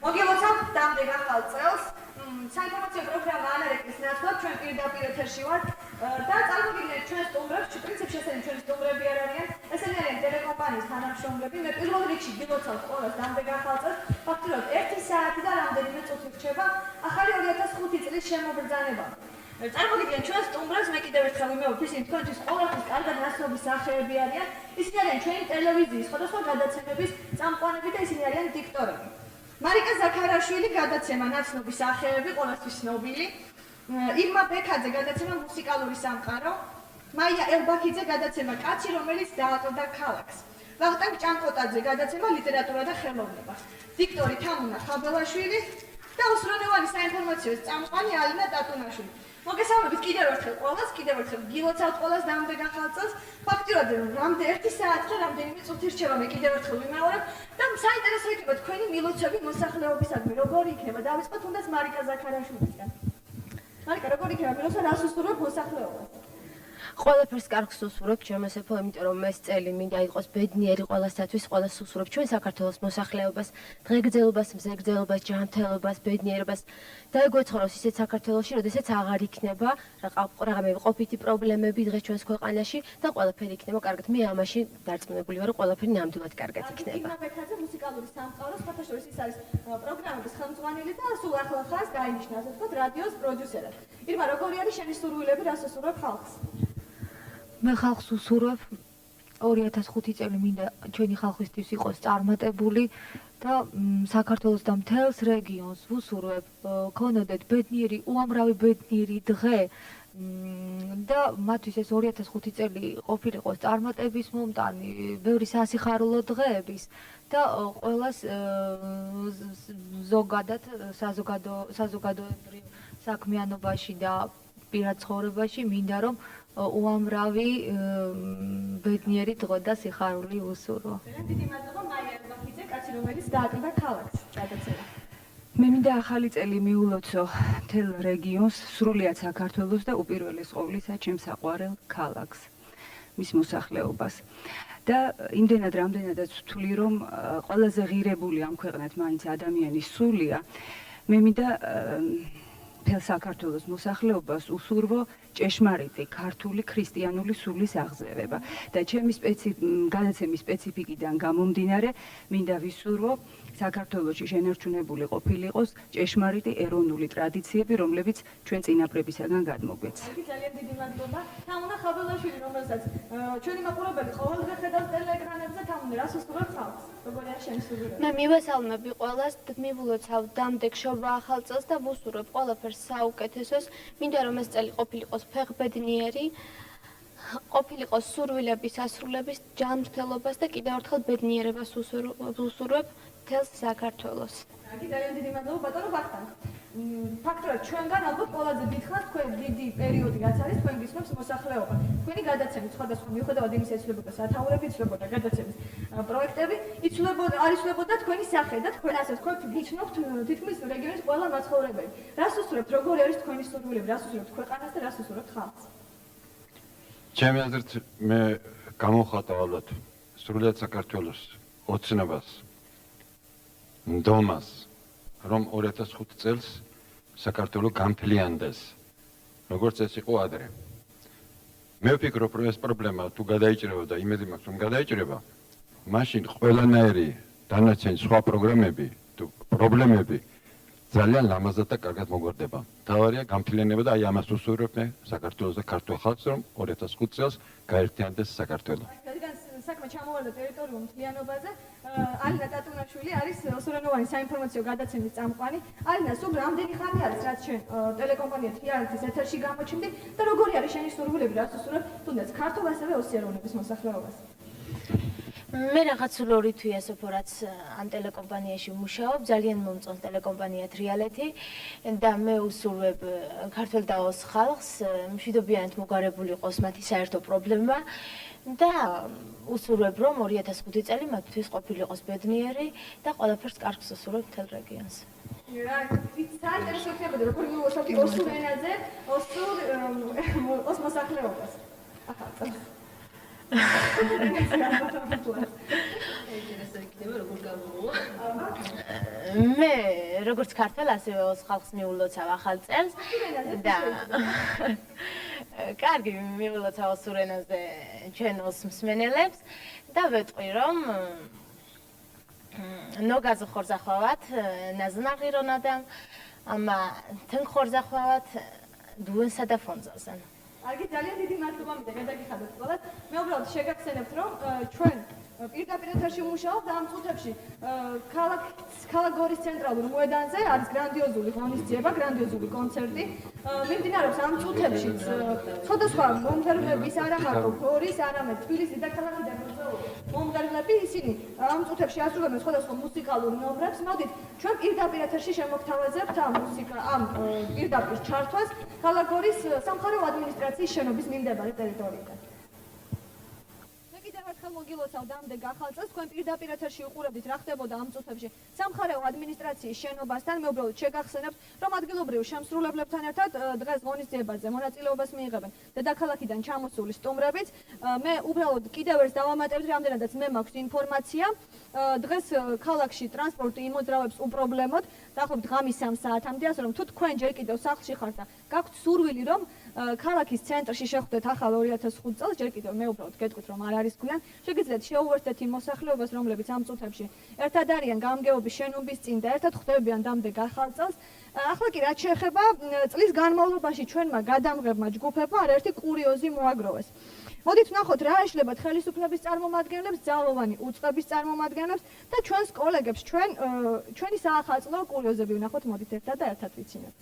მოგილოცავთ დამდეგ ახალ წელს. საინფორმაციო პროგრამა ანარეკის ნაცვლად ჩვენ პირდაპირ ეთერში ვართ და წარმოგიდგენთ ჩვენ სტუმრებს, პრინციპში ესენი ჩვენი სტუმრები არ არიან, ესენი არიან ტელეკომპანიის თანამშრომლები. მე პირველ რიგში გილოცავთ ყველას დამდეგ ახალ წელს. ფაქტობრივად 1 საათი და რამდენიმე წუთი რჩება ახალი 2005 წლის შემობრძანება. წარმოგიდგენთ ჩვენ სტუმრებს, მე კიდევ ერთხელ ვიმეორებ, ისინი თქვენთვის ყოველთვის კარგად ნაცნობი სახეები არიან. ისინი არიან ჩვენი ტელევიზიის სხვადასხვა გადაცემების წამყვანები და ისინი არიან დიქტორები. მარიკა ზაქარაშვილი გადაცემა ნაცნობი სახეები, ყველასთვის ცნობილი. ირმა ბექაძე გადაცემა მუსიკალური სამყარო. მაია ელბაქიძე გადაცემა კაცი, რომელიც დააკლდა ქალაქს. ვახტანგ ჭანკოტაძე გადაცემა ლიტერატურა და ხელოვნება. ვიქტორი თამუნა ხაბელაშვილი და უსრულოვანი საინფორმაციო წამყვანი ალინა ტატუნაშვილი. მოგესალმებით კიდევ ერთხელ ყველას, კიდევ ერთხელ გილოცავთ ყველას დამდეგ ახალ წელს. ფაქტობრივად 1 საათი და რამდენიმე წუთი რჩება, მე კიდევ ერთხელ ვიმეორებ და საინტერესო იქნება თქვენი მილოცვები მოსახლეობისადმი, როგორი იქნება. დავიწყოთ თუნდაც მარიკა ზაქარაშვილისგან. მარიკა, როგორი იქნება მილოცვა, რას უსურვებ მოსახლეობას? ყველაფერს კარგს უსურვებ ჩემოსეფო, იმიტომ რომ ეს წელი მინდა იყოს ბედნიერი ყველასათვის, ყველას უსურვებ ჩვენ საქართველოს მოსახლეობას, დღეგრძელობას, მზეგრძელობას, ჯანმრთელობას, ბედნიერებას და ეგვეცხოვროს ისეთ საქართველოში, როდესაც აღარ იქნება რაღაცა ყოფითი პრობლემები დღეს ჩვენს ქვეყანაში და ყველაფერი იქნება კარგად. მე ამაში დარწმუნებული ვარ, რომ ყველაფერი ნამდვილად კარგად იქნება. ირმა ბექაძე მუსიკალური სამყარო, სხვათა შორის ის არის პროგრამების ხელმძღვანელი და სულ ახლახანს დაინიშნა, ასე ვთქვათ, რადიოს პროდიუსერად. ირმა, როგორი არის შენი სურვილები, რას უსურვებ ხალხს? მე ხალხს უსურვებ 2005 წელი მინდა ჩვენი ხალხისთვის იყოს წარმატებული და საქართველოს და მთელს რეგიონს ვუსურვებ ქონოდეთ ბედნიერი, უამრავი ბედნიერი დღე და მათთვის ეს 2005 წელი ყოფილიყოს წარმატების მომტანი, ბევრი სასიხარულო დღეების და ყველას ზოგადად საზოგადოებრივ საქმიანობაში და პირად ცხოვრებაში მინდა რომ უამრავი ბედნიერი დღე და სიხარული უსურვო. დიდი მადლობა მაია ელბაქიძე, კაცი რომელიც დააკლდა ქალაქს გადაცემა. მე მინდა ახალი წელი მიულოცო მთელ რეგიონს, სრულიად საქართველოს და უპირველეს ყოვლისა ჩემს საყვარელ ქალაქს, მის მოსახლეობას. და იმდენად რამდენადაც ვთვლი რომ ყველაზე ღირებული ამ ქვეყნად მაინც ადამიანის სულია, მე მინდა მთელ საქართველოს მოსახლეობას უსურვო ჭეშმარიტი ქართული ქრისტიანული სულის აღზევება და ჩემი გადაცემის სპეციფიკიდან გამომდინარე მინდა ვისურვო საქართველოში შენარჩუნებული ყოფილიყოს ჭეშმარიტი ეროვნული ტრადიციები, რომლებიც ჩვენ წინაპრებისაგან გადმოგვეცა. ძალიან დიდი მადლობა. თამუნა ხაბელაშვილი, რომელსაც ჩვენი მაყურებელი ყოველდღე ხედავს ტელეეკრანებზე, თამუნა, რას უსურვებ ხალხს? როგორია შენი სურვილები? მე მივესალმები ყველას, მივულოცავ დამდეგ შობა ახალ წელს და ვუსურვებ ყველაფერს საუკეთესოს. მინდა რომ ეს წელი ყოფილიყოს ფეხბედნიერი, ყოფილიყოს სურვილების ასრულების, ჯანმრთელობას და კიდევ ერთხელ ბედნიერებას ვუსურვებ მთელს საქართველოს. ძალიან დიდი მადლობა ბატონო ვახტანგ. ფაქტობრივად ჩვენგან ალბათ ყველაზე დიდხანს თქვენ დიდი პერიოდი რაც არის თქვენ გისმენთ მოსახლეობა. თქვენი გადაცემით სხვადასხვა მიუხედავად იმისა იცვლებოდა სათაურები, იცვლებოდა გადაცემის პროექტები, იცვლებოდა თქვენი სახე და თქვენ ასე ვთქვათ გიჩნობთ თითქმის რეგიონის ყველა მაცხოვრებელი. რას უსურვებთ, როგორი არის თქვენი სურვილები, რას უსურვებთ ქვეყანას და რას უსურვებთ ხალხს? ჩემი აზრით მე გამოვხატავ ალბათ სრულიად საქართველოს ოცნებას, ნდომას, რომ 2005 წელს საქართველო გამფლიანდეს, როგორც ეს იყო ადრე. მე ვფიქრობ, რომ ეს პრობლემა თუ გადაიჭრება და იმედი მაქვს, რომ გადაიჭრება, მაშინ ყველანაირი დანარჩენი სხვა პროგრამები თუ პრობლემები ძალიან ლამაზად და კარგად მოგვარდება. თავარია გამფლიანება და აი ამას უსურვებ მე საქართველოს და ქართულ ხალხს, რომ 2005 წელს გაერთიანდეს საქართველო. საქმე ჩამოვარდა ტერიტორიულ მთლიანობაზე. ალინა ტატუნაშვილი არის უსურვენოვანი საინფორმაციო გადაცემის წამყვანი. ალინა, სულ რამდენი ხანი არის, რაც შენ ტელეკომპანია თრიალეთის ეთერში გამოჩნდი და როგორი არის შენი სურვილები, რაც უსურვებ თუნდაც ქართულ ასევე ოსიეროვნების მოსახლეობას? მე რაღაც 2 თვეა სოფო რაც ამ ტელეკომპანიაში ვმუშაობ, ძალიან მომწონს ტელეკომპანია თრიალეთი და მე უსურვებ ქართველ და ოს ხალხს, მშვიდობიანად მოგვარებული იყოს მათი საერთო პრობლემა და უსურვებ რომ 2005 წელი მათთვის ყოფილიყოს ბედნიერი და ყველაფერს კარგს უსურვებ მთელ რეგიონს. საინტერესო იქნებოდა როგორ მივუვართ ოსურ ენაზე, ოს მოსახლეობას. ახლა ეგრესა იქნება როგორ გამოვაყო? მე როგორც ქართველ, ასევე ოს ხალხს მიულოცავ ახალ წელს და კარგი მიულოცავ სულ ენაზე ჩვენ ოს მსმენელებს და ვეტყვი რომ ნოგაზ ხორზახვავათ ნაზნაღი რონადამ ამა თან ხორზახვავათ დუენსა და ფონზაზან კარგი, ძალიან დიდი მადლობა მინდა გადაგიხადოთ ყველას. მე უბრალოდ შეგახსენებთ, რომ ჩვენ პირდაპირ ეთერში ვმუშაობთ და ამ წუთებში ქალაქ გორის ცენტრალურ მოედანზე არის გრანდიოზული ღონისძიება, გრანდიოზული კონცერტი. მიმდინარეობს ამ წუთებში სხვადასხვა მომღერლების, არა მარტო გორის, არამედ თბილისის და ქალაქიდან მომღერლები, ისინი ამ წუთებში ასრულებენ სხვადასხვა მუსიკალურ ნომრებს. მოდით, ჩვენ პირდაპირ ეთერში შემოგთავაზებთ ამ პირდაპირ ჩართვას ქალაქ გორის სამხარეო ადმინისტრაციის შენობის მიმდებარე ტერიტორიიდან. ერთხელ მოგილოცავთ ამდენ ახალ წელს, თქვენ პირდაპირ ეთერში უყურებდით რა ხდებოდა ამ წუთებში სამხარეო ადმინისტრაციის შენობასთან. მე უბრალოდ შეგახსენებთ, რომ ადგილობრივ შემსრულებლებთან ერთად დღეს ღონისძიებაზე მონაწილეობას მიიღებენ დედაქალაქიდან ჩამოსული სტუმრებიც. მე უბრალოდ კიდევ ერს დავამატებთ, რამდენადაც მე მაქვს ინფორმაცია. დღეს ქალაქში ტრანსპორტი იმოძრავებს უპრობლემოდ, დაახლოებით ღამის 3 საათამდე, ასე რომ თუ თქვენ ჯერ კიდევ სახლში ხართ და გაქვთ სურვილი, რომ ქალაქის ცენტრში შეხვდეთ ახალ 2005 წელს, ჯერ კიდევ მე უბრალოდ გეტყვით, რომ არ არის გვიან. შეგიძლიათ შეუერთდეთ იმ მოსახლეობას, რომლებიც ამ წუთებში ერთად არიან გამგეობის შენობის წინ და ერთად ხვდებიან დამდეგ ახალ წელს. ახლა კი რაც შეეხება წლის განმავლობაში ჩვენმა გადამღებმა ჯგუფებმა არაერთი კურიოზი მოაგროვეს. მოდით ვნახოთ რა ეშლებათ ხელისუფლების წარმომადგენლებს, ძალოვანი უწყების წარმომადგენლებს და ჩვენს კოლეგებს, ჩვენი საახალწლო კურიოზები ვნახოთ, მოდით ერთად და ერთად ვიცინოთ.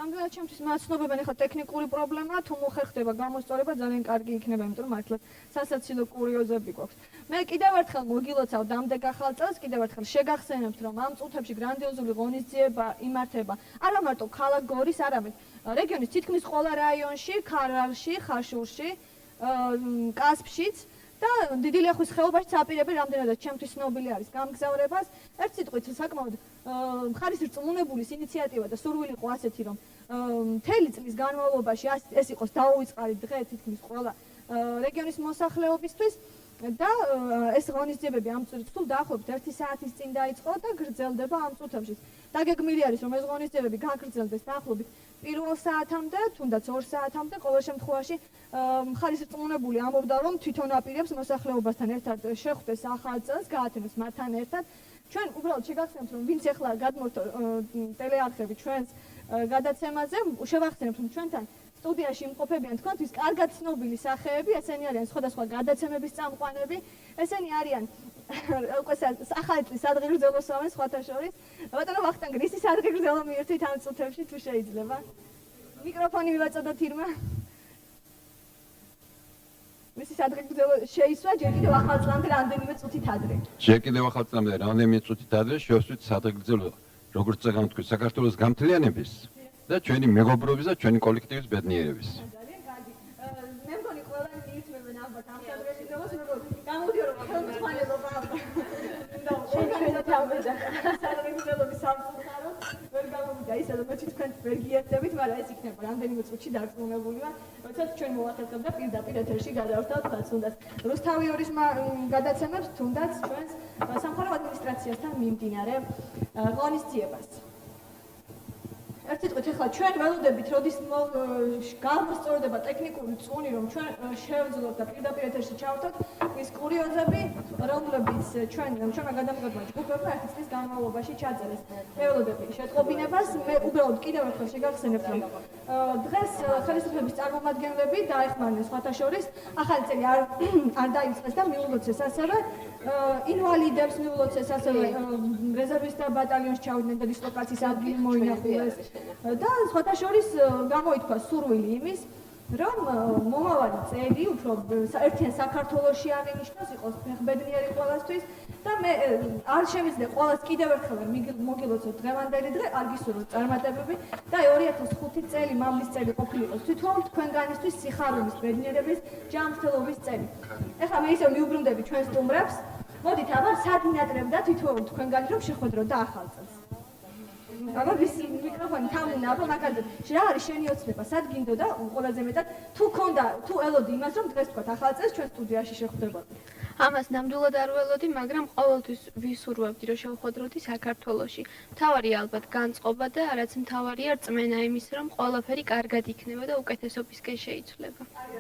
რამდენად ჩემთვის მაცნობებენ ახლა ტექნიკური პრობლემა, თუ მოხერხდება გამოსწორება ძალიან კარგი იქნება, იმიტომ რომ მართლა სასაცილო კურიოზები გვაქვს. მე კიდევ ერთხელ მოგილოცავ დამდეგ ახალ წელს, კიდევ ერთხელ შეგახსენებთ, რომ ამ წუთებში გრანდიოზული ღონისძიება იმართება არა მარტო ქალაქ გორის, არამედ რეგიონის თითქმის ყველა რაიონში, ქარალში, ხაშურში, კასპშიც და დიდი ლიახვის ხეობაში აპირებენ რამდენადაც ჩემთვის ცნობილი არის გამგზავრებას. ერთ სიტყვით საკმაოდ მხარისრწმუნებულის ინიციატივა და სურვილი იყო ასეთი, რომ მთელი წლის განმავლობაში ეს იყოს დაუვიწყარი დღე თითქმის ყველა რეგიონის მოსახლეობისთვის და ეს ღონისძიებები ამ წუთში სულ დაახლოებით 1 საათის წინ დაიწყო და გრძელდება ამ წუთებში. დაგეგმილი არის, რომ ეს ღონისძიებები გაგრძელდეს დაახლოებით 1 საათამდე, თუნდაც 2 საათამდე. ყოველ შემთხვევაში მხარისრწმუნებული ამბობდა, რომ თვითონ აპირებს მოსახლეობასთან ერთად შეხვდეს ახალ წელს, გაათენოს მათთან ერთად. ჩვენ უბრალოდ შეგახსენებთ, რომ ვინც ახლა გადმორთო ტელეარხები ჩვენს გადაცემაზე, შევახსენებთ, რომ ჩვენთან სტუდიაში იმყოფებიან თქვენთვის კარგად ცნობილი სახეები, ესენი არიან სხვადასხვა გადაცემების წამყვანები, ესენი არიან უკვე ახალი წლის სადღეგრძელოსავენ სხვათა შორის. ბატონო ვახტანგ, ისი სადღეგრძელო მიერთვით ამ წუთებში თუ შეიძლება? მიკროფონი მივაწოდოთ ირმა. მისი სადღეგრძელო შეისვა ჯერ კიდევ ახალ წლამდე რამდენიმე წუთით ადრე. ჯერ კიდევ ახალ წლამდე რამდენიმე წუთით ადრე შევსვით სადღეგრძელო, როგორც წეგანთქვი, საქართველოს გამთლიანების და ჩვენი მეგობრობის და ჩვენი კოლექტივის ბედნიერების. ძალიან კარგი. მე მგონი ყველანი მიირთმევენ ალბათ ამ სადღეგრძელოს, მაგრამ გამოდიო რომ ხელმძღვანელობა და სადღეგრძელობის სამწუხაროდ ვერ გამოვიდა ისე, როგორც თქვენ ვერ გიერთებით, მაგრამ ეს იქნება რამდენიმე წუთში დარწმუნებული ვარ. როდესაც ჩვენ მოვახერხებთ და პირდაპირ ეთერში გადავერთავთ თუნდაც რუსთავი ორის გადაცემებს, თუნდაც ჩვენს სამხარეო ადმინისტრაციასთან მიმდინარე ღონისძიებას. ერთ სიტყვით ახლა ჩვენ ველოდებით, როდის გამოსწორდება ტექნიკური წუნი, რომ ჩვენ შევძლოთ და პირდაპირ ეთერში ჩავთოთ ის კურიოზები, რომლებიც ჩვენმა გადამღებმა ჯგუფებმა ერთი წლის განმავლობაში ჩაწერეს. ველოდები შეტყობინებას, მე უბრალოდ კიდევ ერთხელ შეგახსენებთ, რომ დღეს ხელისუფლების წარმომადგენლები დაეხმარნენ სხვათა შორის, ახალი წელი არ დაიწყეს და მიულოცეს ასევე ინვალიდებს, მიულოცეს ასევე რეზერვისტთა ბატალიონს ჩავიდნენ და დისლოკაციის ადგილი მოინახულეს. და სხვათა შორის გამოითქვა სურვილი იმის, რომ მომავალი წელი უფრო ერთიან საქართველოში აღინიშნოს, იყოს ფეხბედნიერი ყველასთვის და მე არ შემიძლია ყველას კიდევ ერთხელ მოგილოცოთ დღევანდელი დღე, არ გისურვებთ წარმატებები და 2005 წელი მამლის წელი ყოფილიყოს თითოეულ თქვენგანისთვის სიხარულის, ბედნიერების, ჯანმრთელობის წელი. ეხლა მე ისევ მიუბრუნდები ჩვენ სტუმრებს. მოდით აბა სადინატრებდა თითოეულ თქვენგანი, რომ შეხვედროთ და ახალ წელს. აბა ვის მიკროფონი თამუნა აბა მაგალითად რა არის შენი ოცნება სად გინდო და ყველაზე მეტად თუ ელოდი იმას რომ დღეს თქვა ახალ წელს ჩვენ სტუდიაში შეხვდებოდი ამას ნამდვილად არ ველოდი, მაგრამ ყოველთვის ვისურვებდი, რომ შევხვედროდი საქართველოში. მთავარი ალბათ განწყობა და რაც მთავარია რწმენა იმის, რომ ყველაფერი კარგად იქნება და უკეთესობისკენ შეიცვლება. აი,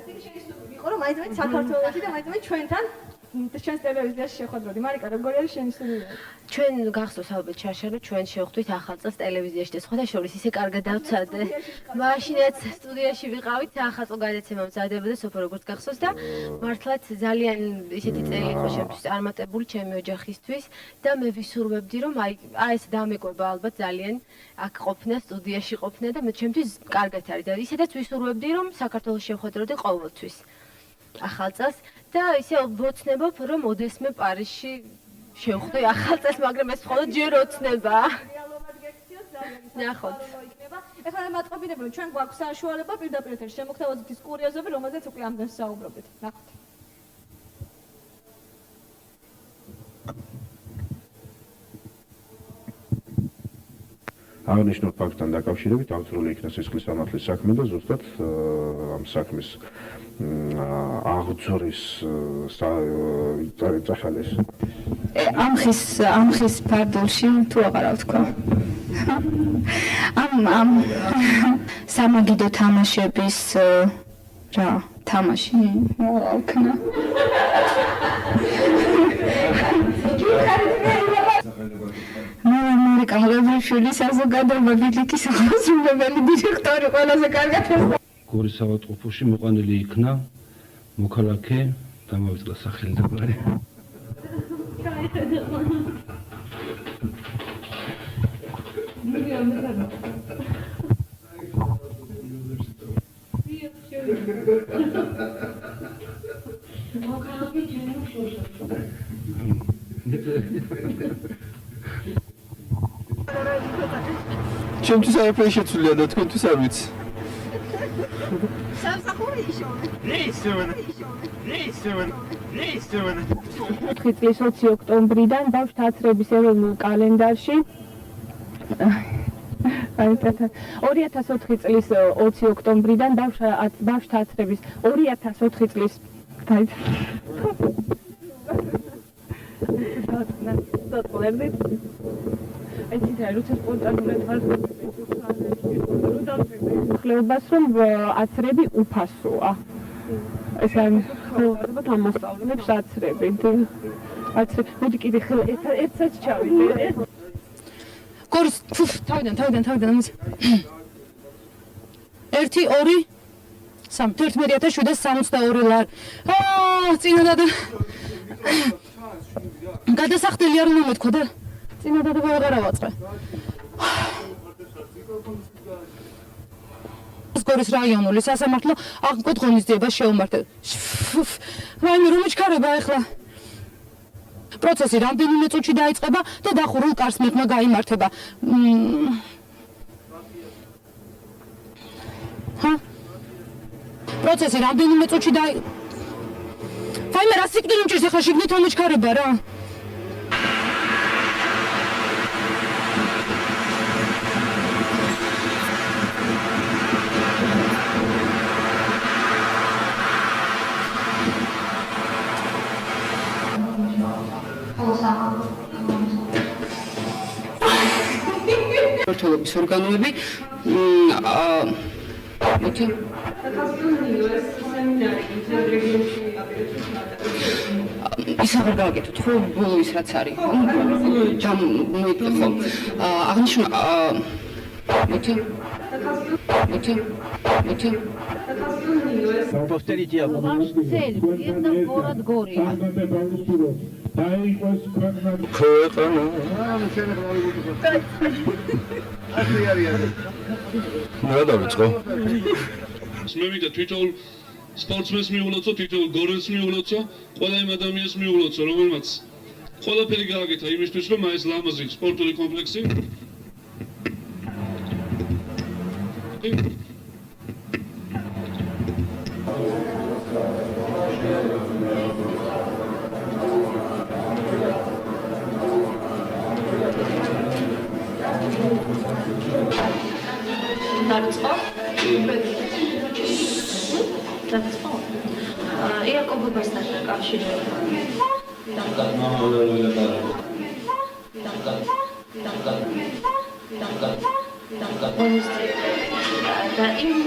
იყო რომ მაინც საქართველოში და მაინც ჩვენთან ჩვენს ტელევიზიაში შეხვედროდი. მარიკა, როგორი არის შენი სურვილი? ჩვენ გახსოვს ალბათ შაშა რომ ჩვენ შევხვდით ახალ წელს ტელევიზიაში და სხვათა შორის ისე კარგად დავცადე. მაშინაც სტუდიაში ვიყავით ახალ წელ გადაცემა მზადებოდა სოფო როგორც გახსოვს და მართლაც ძალიან ისეთი წელი იყო შემთხვევით წარმატებული ჩემი ოჯახისთვის და მე ვისურვებდი რომ აი ეს დამეგობრება ალბათ ძალიან აქ ყოფნა სტუდიაში ყოფნა და მე ჩემთვის კარგად არის და ისედაც ვისურვებდი რომ საქართველოს შევხვედროდი ყოველთვის ახალ წელს და ისე ვოცნებობ რომ ოდესმე პარიზში შევხვდე ახალ წელს მაგრამ ეს მხოლოდ ჯერ ოცნებაა რეალურად გექციოს ძალიან ნახოთ იქნება ეხლა მატყობინებო ჩვენ გვაქვს საშუალება პირდაპირ ეთერში შემოგთავაზოთ ის კურიოზები რომელზეც უკვე ამდენ საუბრობთ ნახოთ აღნიშნულ ფაქტთან დაკავშირებით აღძრული იქნა სისხლის სამართლის საქმე და ზუსტად ამ საქმის აღძრის წახალეს ამხის ფარდულში თუ აღარა ვთქვა ამ სამაგიდო თამაშების რა თამაში ვქნა მარიკა მღებრიშვილის საზოგადოება ბილიკის აღმასრულებელი დირექტორი ყველაზე კარგად გორის ავადმყოფოში მოყვანილი იქნა მოქალაქე დამავიწყდა სახელი და გვარი ჩემთვის არაფერი შეცვლია და თქვენთვის არ ვიცი. სამსახური იშოვე. წლის 20 ოქტომბრიდან ბავშვთა აცრების ეროვნულ კალენდარში 2004 წლის 20 ოქტომბრიდან ბავშვთა აცრების 2004 წლის ხლეობას რომ აცრები უფასოა. ეს არის ამასწავლებს აცრები. მოდი კიდე ერთსაც ჩავიდე. გორის თავიდან 1 2 3 11762 ლარი. წინადად გადასახდელი არ უნდა მეთქვა და წინადად აღარ ავაწყე. გორის რაიონული სასამართლო აღკვეთ ღონისძიებას შეუმართე. რაიმე რომ ჩქარება ახლა. პროცესი რამდენიმე წუთში დაიწყება და დახურულ კარს მიღმა გაიმართება. პროცესი რამდენიმე წუთში რაიმე რა სიკვდილი მჭირს ახლა შიგნით ამოჩქარება რა. მმართველობის ორგანოები ის აღარ გააკეთოთ ხო ბოლო ის რაც არის ჯამ მოიწე ხო აღნიშნულ Повторите я. Цель, это город Гория. რა დავიწყო? მივიდა თვითონ სპორტსმენს მიულოცო, თვითონ გორელს მიულოცო, ყველა იმ ადამიანს მიულოცო, რომელმაც ყველაფერი გააკეთა იმისთვის, რომ ეს ლამაზი სპორტული კომპლექსი დაწყო. დაწყო. იაკობობასთან დაკავშირება. და იმ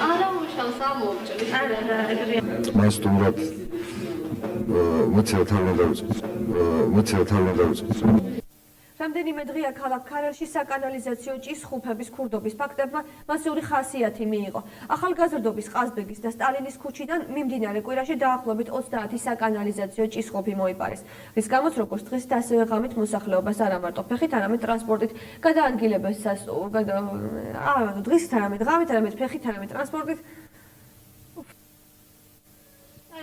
არა უშავს ამოვჭრი მას თუნდაც მოციათ არ უნდა დავიწყოს რამდენიმე დღეა ქალაქ ქარელში საკანალიზაციო ჭის-ხუფების ქურდობის ფაქტებმა მასიური ხასიათი მიიღო. ახალგაზრდობის ყაზბეგის და სტალინის ქუჩიდან მიმდინარე კვირაში დაახლოებით 30 საკანალიზაციო ჭის-ხუფი მოიპარეს. რის გამოც როგორც დღეს ასევე ღამით მოსახლეობას არა მარტო ფეხით, არამედ ტრანსპორტით გადაადგილებენ დღისით არამედ ღამით, არამედ ფეხით, არამედ ტრანსპორტით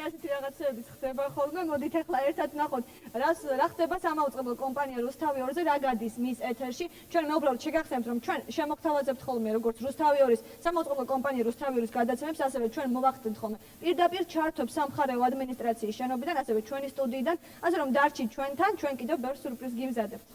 ასეთი რაღაცებიც ხდება ხოლმე. მოდით ახლა ერთად ნახოთ, რა ხდება სამაუწყებლო კომპანია რუსთავი 2-ზე, რა გადის მის ეთერში. ჩვენ მეუბრალოდ შეგახსენებთ, რომ ჩვენ შემოგთავაზებთ ხოლმე როგორც რუსთავი 2-ის სამაუწყებლო კომპანია რუსთავი 2-ის გადაცემებს, ასევე ჩვენ მოვახდენთ ხოლმე პირდაპირ ჩართვებს სამხარეო ადმინისტრაციის შენობიდან, ასევე ჩვენი სტუდიიდან, ასე რომ დარჩით ჩვენთან, ჩვენ კიდევ ბევრ სიურპრიზს გიმზადებთ.